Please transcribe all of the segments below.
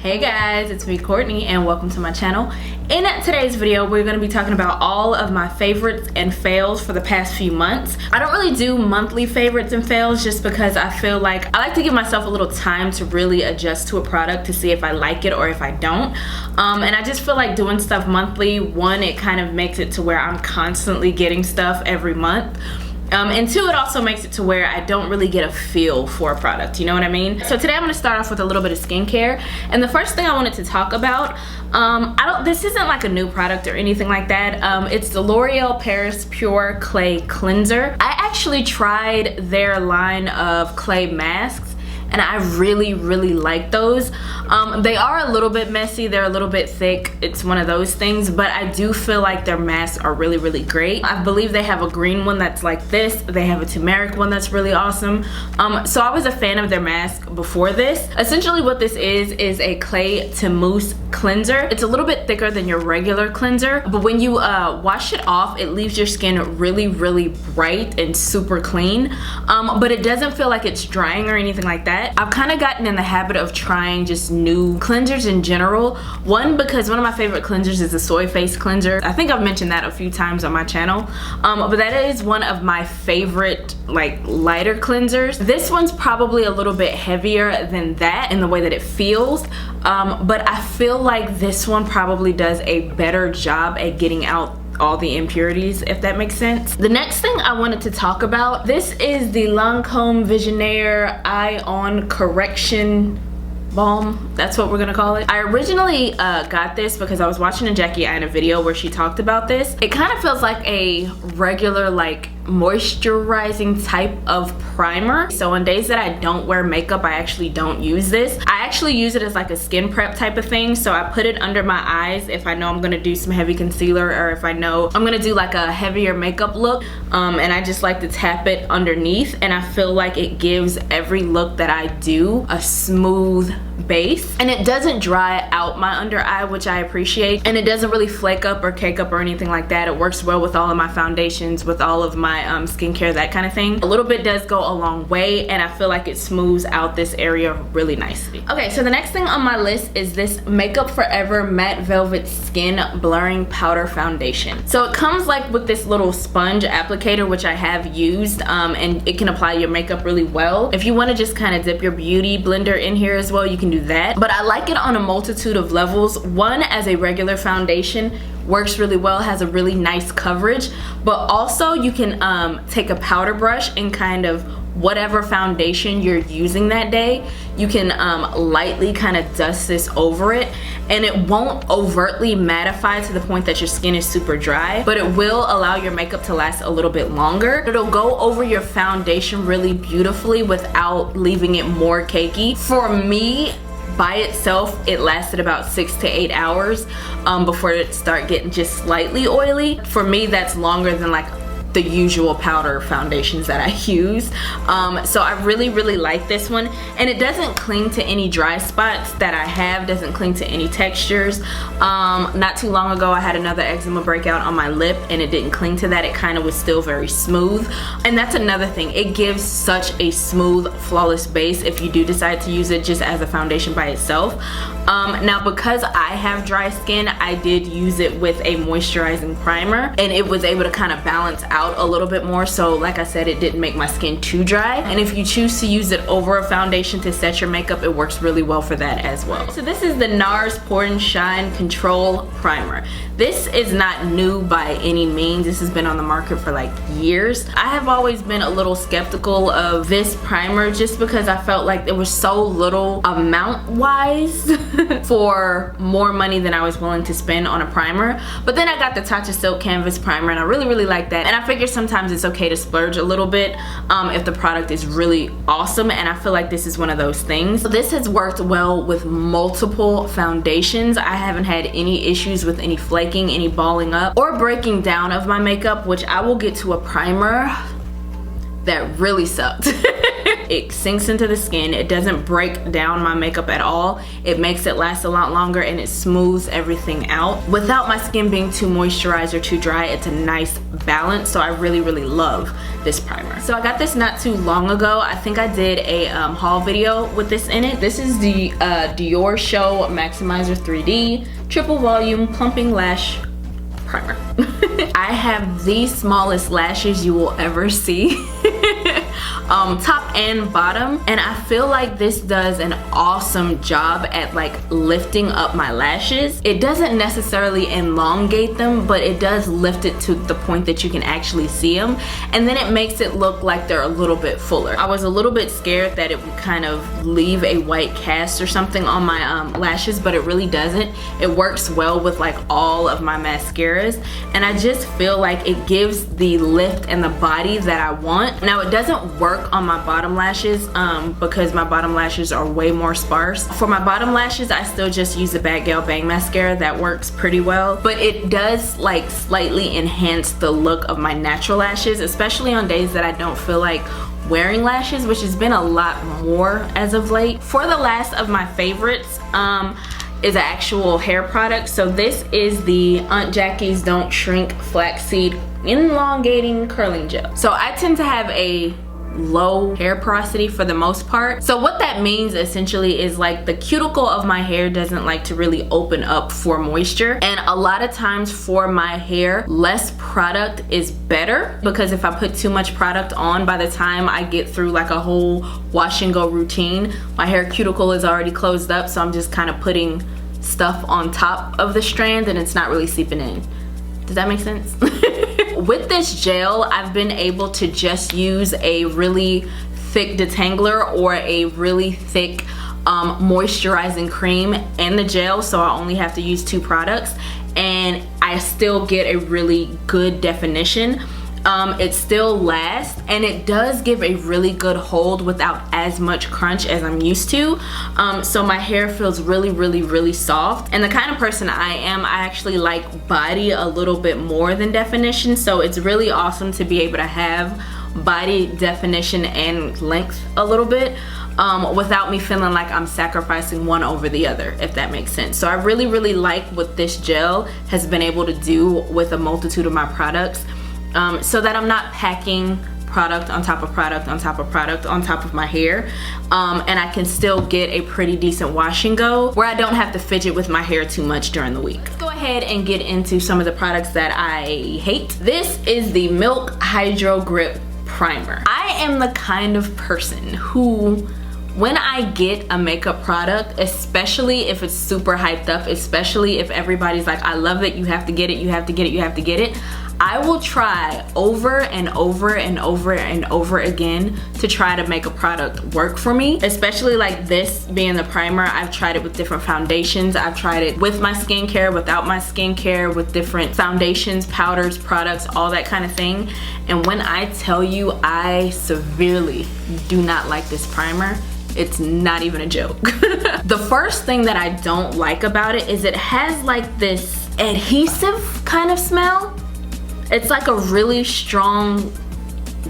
Hey guys, it's me Courtney and welcome to my channel. In today's video we're going to be talking about all of my favorites and fails for the past few months. I don't really do monthly favorites and fails just because I feel like I like to give myself a little time to really adjust to a product to see if I like it or if I don't. And I just feel like doing stuff monthly, one, it kind of makes it to where I'm constantly getting stuff every month. And two, it also makes it to where I don't really get a feel for a product, you know what I mean? So today I'm going to start off with a little bit of skincare, and the first thing I wanted to talk about, this isn't like a new product or anything like that. It's the L'Oreal Paris Pure Clay Cleanser. I actually tried their line of clay masks and I really like those. They are a little bit messy, they're a little bit thick, it's one of those things, but I do feel like their masks are really great. I believe they have a green one that's like this, they have a turmeric one that's really awesome. So I was a fan of their mask before this. Essentially what this is a clay to mousse cleanser. It's a little bit thicker than your regular cleanser, but when you wash it off, it leaves your skin really bright and super clean, but it doesn't feel like it's drying or anything like that. I've kind of gotten in the habit of trying just new cleansers in general. One, because one of my favorite cleansers is the soy face cleanser. I think I've mentioned that a few times on my channel, but that is one of my favorite like lighter cleansers. This one's probably a little bit heavier than that in the way that it feels, but I feel like this one probably does a better job at getting out all the impurities, if that makes sense. The next thing I wanted to talk about, this is the Lancome Vissionaire Eye On Correction Balm. That's what we're gonna call it. I originally got this because I was watching a Jackie Aina video where she talked about this. It kind of feels like a regular like moisturizing type of primer. So on days that I don't wear makeup, I actually don't use this. I actually use it as like a skin prep type of thing. So I put it under my eyes if I know I'm gonna do some heavy concealer or if I know I'm gonna do like a heavier makeup look, and I just like to tap it underneath, and I feel like it gives every look that I do a smooth base, and it doesn't dry out my under eye, which I appreciate, and it doesn't really flake up or cake up or anything like that. It works well with all of my foundations, with all of my skincare, that kind of thing. A little bit does go a long way, and I feel like it smooths out this area really nicely. Okay, so the next thing on my list is this Makeup Forever Matte Velvet Skin Blurring Powder Foundation. So it comes like with this little sponge applicator, which I have used, and it can apply your makeup really well. If you want to just kind of dip your beauty blender in here as well, you can do that, but I like it on a multitude of levels. One, as a regular foundation, works really well, has a really nice coverage, but also you can take a powder brush and kind of whatever foundation you're using that day, you can lightly kind of dust this over it, and it won't overtly mattify to the point that your skin is super dry, but it will allow your makeup to last a little bit longer. It'll go over your foundation really beautifully without leaving it more cakey. For me, by itself, it lasted about 6 to 8 hours before it started getting just slightly oily. For me, that's longer than like the usual powder foundations that I use. So I really like this one, and it doesn't cling to any dry spots that I have, doesn't cling to any textures. Not too long ago I had another eczema breakout on my lip and it didn't cling to that. It kind of was still very smooth, and that's another thing, it gives such a smooth, flawless base if you do decide to use it just as a foundation by itself. Now because I have dry skin, I did use it with a moisturizing primer, and it was able to kind of balance out a little bit more. So like I said, it didn't make my skin too dry, and if you choose to use it over a foundation to set your makeup, it works really well for that as well. So this is the Nars Pore and Shine Control Primer. This is not new by any means. This has been on the market for like years. I have always been a little skeptical of this primer just because I felt like there was so little amount wise for more money than I was willing to spend on a primer. But then I got the Tatcha Silk Canvas Primer, and I really like that, and I figure sometimes it's okay to splurge a little bit if the product is really awesome, and I feel like this is one of those things. So this has worked well with multiple foundations. I haven't had any issues with any flaking, any balling up, or breaking down of my makeup, which I will get to a primer that really sucked. It sinks into the skin. It doesn't break down my makeup at all. It makes it last a lot longer, and it smooths everything out without my skin being too moisturized or too dry. It's a nice balance, so I really love this primer. So I got this not too long ago. I think I did a haul video with this in it. This is the DiorShow Maximizer 3D Triple Volume Plumping Lash Primer. I have the smallest lashes you will ever see. Top and bottom, and I feel like this does an awesome job at like lifting up my lashes. It doesn't necessarily elongate them, but it does lift it to the point that you can actually see them, and then it makes it look like they're a little bit fuller. I was a little bit scared that it would kind of leave a white cast or something on my lashes, but it really doesn't. It works well with like all of my mascaras, and I just feel like it gives the lift and the body that I want. Now it doesn't work on my bottom lashes because my bottom lashes are way more sparse. For my bottom lashes, I still just use the Bad Gal Bang mascara. That works pretty well, but it does like slightly enhance the look of my natural lashes, especially on days that I don't feel like wearing lashes, which has been a lot more as of late. For the last of my favorites is an actual hair product. So this is the Aunt Jackie's Don't Shrink Flaxseed Elongating Curling Gel. So I tend to have a low hair porosity for the most part. So what that means essentially is like the cuticle of my hair doesn't like to really open up for moisture, and a lot of times for my hair less product is better, because if I put too much product on, by the time I get through like a whole wash and go routine, my hair cuticle is already closed up, so I'm just kind of putting stuff on top of the strand and it's not really seeping in. Does that make sense? With this gel, I've been able to just use a really thick detangler or a really thick moisturizing cream and the gel, so I only have to use 2 products, and I still get a really good definition. It still lasts, and it does give a really good hold without as much crunch as I'm used to. So my hair feels really soft, and the kind of person I am, I actually like body a little bit more than definition, so it's really awesome to be able to have body definition and length a little bit without me feeling like I'm sacrificing one over the other, if that makes sense. So I really like what this gel has been able to do with a multitude of my products. So that I'm not packing product on top of product on top of product on top of my hair, and I can still get a pretty decent wash and go where I don't have to fidget with my hair too much during the week. Let's go ahead and get into some of the products that I hate. This is the Milk Hydro Grip Primer. I am the kind of person who, when I get a makeup product, especially if it's super hyped up, especially if everybody's like, I love it, you have to get it, you have to get it, you have to get it, I will try over and over and over and over again to try to make a product work for me. Especially like this being the primer, I've tried it with different foundations. I've tried it with my skincare, without my skincare, with different foundations, powders, products, all that kind of thing. And when I tell you I severely do not like this primer, it's not even a joke. The first thing that I don't like about it is it has like this adhesive kind of smell. It's like a really strong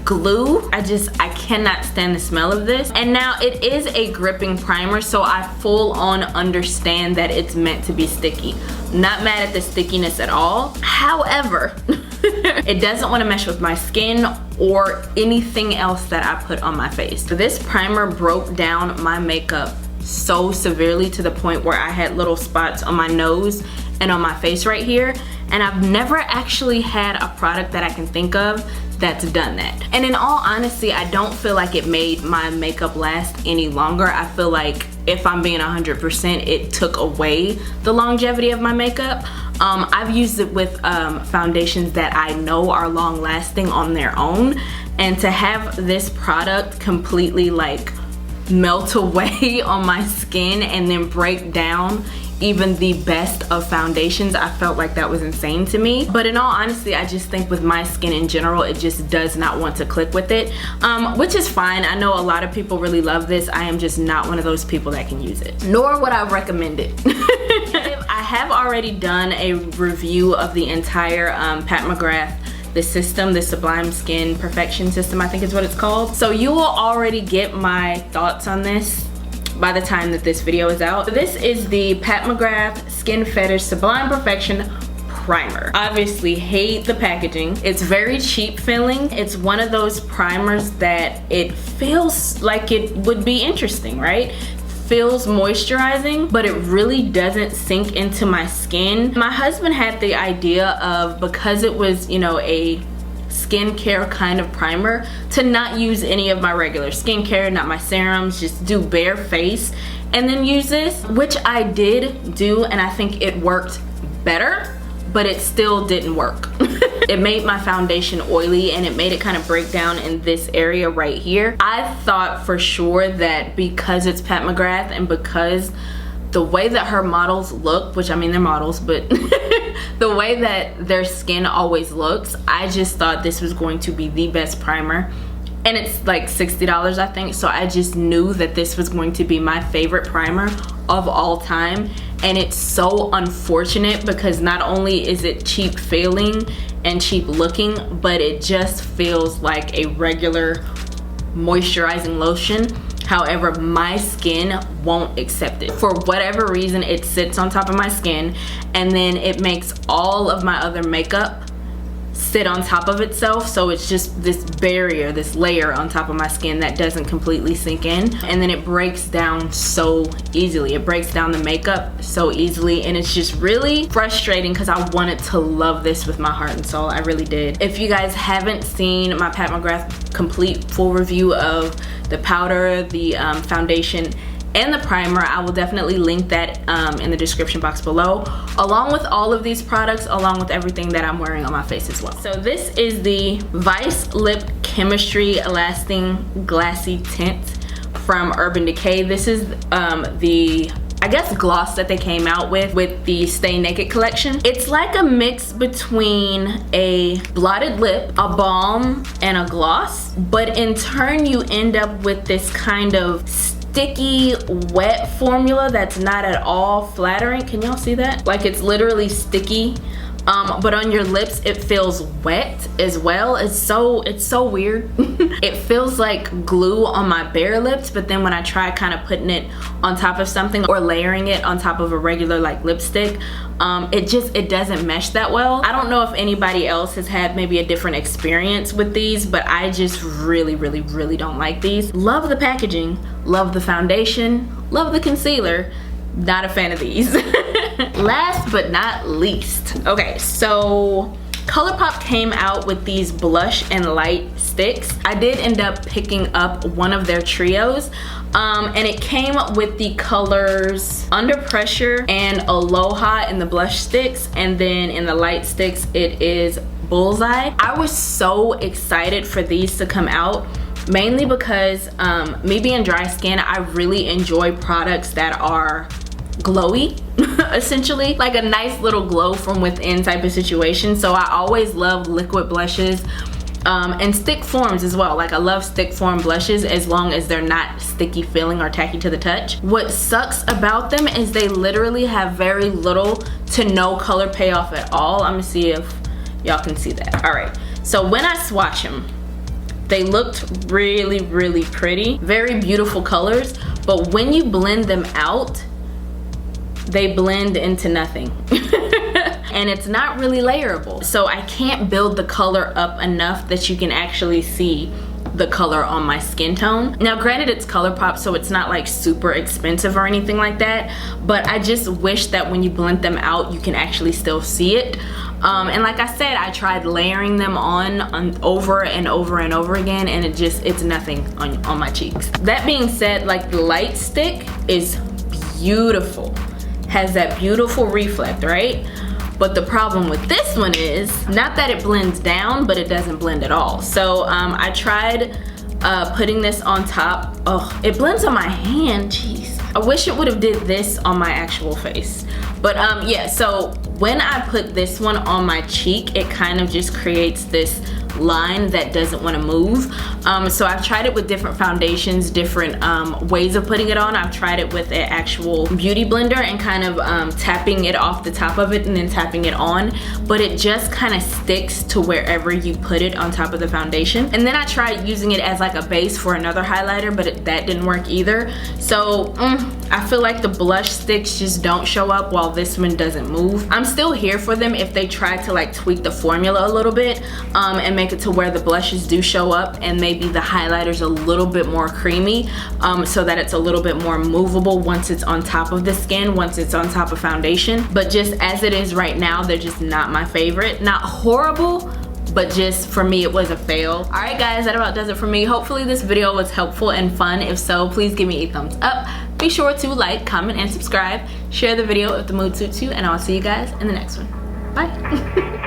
glue. I cannot stand the smell of this. And now it is a gripping primer, so I full on understand that it's meant to be sticky. Not mad at the stickiness at all. However, it doesn't want to mesh with my skin or anything else that I put on my face. So this primer broke down my makeup so severely to the point where I had little spots on my nose and on my face right here, and I've never actually had a product that I can think of that's done that. And in all honesty, I don't feel like it made my makeup last any longer. I feel like, if I'm being 100%, it took away the longevity of my makeup. I've used it with foundations that I know are long lasting on their own, and to have this product completely like melt away on my skin and then break down even the best of foundations, I felt like that was insane to me. But in all honesty, I just think with my skin in general, it just does not want to click with it, which is fine. I know a lot of people really love this. I am just not one of those people that can use it, nor would I recommend it. I have already done a review of the entire Pat McGrath the system, the Sublime Skin Perfection System, I think is what it's called. So you will already get my thoughts on this by the time that this video is out. So this is the Pat McGrath Skin Fetish Sublime Perfection Primer. Obviously hate the packaging. It's very cheap feeling. It's one of those primers that it feels like it would be interesting, right? Feels moisturizing, but it really doesn't sink into my skin. My husband had the idea of, because it was, you know, a skincare kind of primer, to not use any of my regular skincare, not my serums, just do bare face and then use this, which I did do, and I think it worked better, but it still didn't work. It made my foundation oily and it made it kind of break down in this area right here. I thought for sure that because it's Pat McGrath and because the way that her models look, which I mean they're models, but the way that their skin always looks, I just thought this was going to be the best primer. And it's like $60, I think, so I just knew that this was going to be my favorite primer of all time. And it's so unfortunate because not only is it cheap feeling and cheap looking, but it just feels like a regular moisturizing lotion. However, my skin won't accept it. For whatever reason, it sits on top of my skin and then it makes all of my other makeup sit on top of itself, so it's just this barrier, this layer on top of my skin that doesn't completely sink in, and then it breaks down so easily. It breaks down the makeup so easily, and it's just really frustrating because I wanted to love this with my heart and soul. I really did. If you guys haven't seen my Pat McGrath complete full review of the powder, the foundation, and the primer, I will definitely link that in the description box below, along with all of these products, along with everything that I'm wearing on my face as well. So this is the Vice Lip Chemistry Lasting Glassy Tint from Urban Decay. This is the, I guess, gloss that they came out with the Stay Naked collection. It's like a mix between a blotted lip, a balm, and a gloss, but in turn you end up with this kind of sticky, wet formula that's not at all flattering. Can y'all see that? Like, it's literally sticky, but on your lips it feels wet as well. It's so weird. It feels like glue on my bare lips, but then when I try kind of putting it on top of something or layering it on top of a regular like lipstick, it doesn't mesh that well. I don't know if anybody else has had maybe a different experience with these, but I just really don't like these. Love the packaging, love the foundation, love the concealer. Not a fan of these. Last but not least, okay, so ColourPop came out with these blush and light sticks. I did end up picking up one of their trios, and it came with the colors Under Pressure and Aloha in the blush sticks, and then in the light sticks it is Bullseye. I was so excited for these to come out, mainly because me being dry skin, I really enjoy products that are glowy, essentially, like a nice little glow from within type of situation. So I always love liquid blushes, and stick forms as well. Like, I love stick form blushes as long as they're not sticky feeling or tacky to the touch. What sucks about them is they literally have very little to no color payoff at all. I'm gonna see if y'all can see that. All right, so when I swatch them, they looked really pretty, very beautiful colors, but when you blend them out, they blend into nothing. And it's not really layerable, so I can't build the color up enough that you can actually see the color on my skin tone. Now granted, it's ColourPop, so it's not like super expensive or anything like that, but I just wish that when you blend them out you can actually still see it. And like I said, I tried layering them on over and over again, and it's nothing on my cheeks. That being said, like, the light stick is beautiful, has that beautiful reflect, right? But the problem with this one is not that it blends down, but it doesn't blend at all. So I tried putting this on top. Oh, it blends on my hand, jeez. I wish it would have did this on my actual face. But yeah, so when I put this one on my cheek, it kind of just creates this line that doesn't want to move. So I've tried it with different foundations, different ways of putting it on. I've tried it with an actual beauty blender and kind of tapping it off the top of it and then tapping it on, but it just kind of sticks to wherever you put it on top of the foundation. And then I tried using it as like a base for another highlighter, but that didn't work either. So I feel like the blush sticks just don't show up while this one doesn't move. I'm still here for them if they try to like tweak the formula a little bit and make it to where the blushes do show up and maybe the highlighter's a little bit more creamy, so that it's a little bit more movable once it's on top of the skin, once it's on top of foundation. But just as it is right now, they're just not my favorite. Not horrible, but just for me it was a fail. All right guys, that about does it for me. Hopefully this video was helpful and fun. If so, please give me a thumbs up. Be sure to like, comment, and subscribe. Share the video if the mood suits you, and I'll see you guys in the next one. Bye.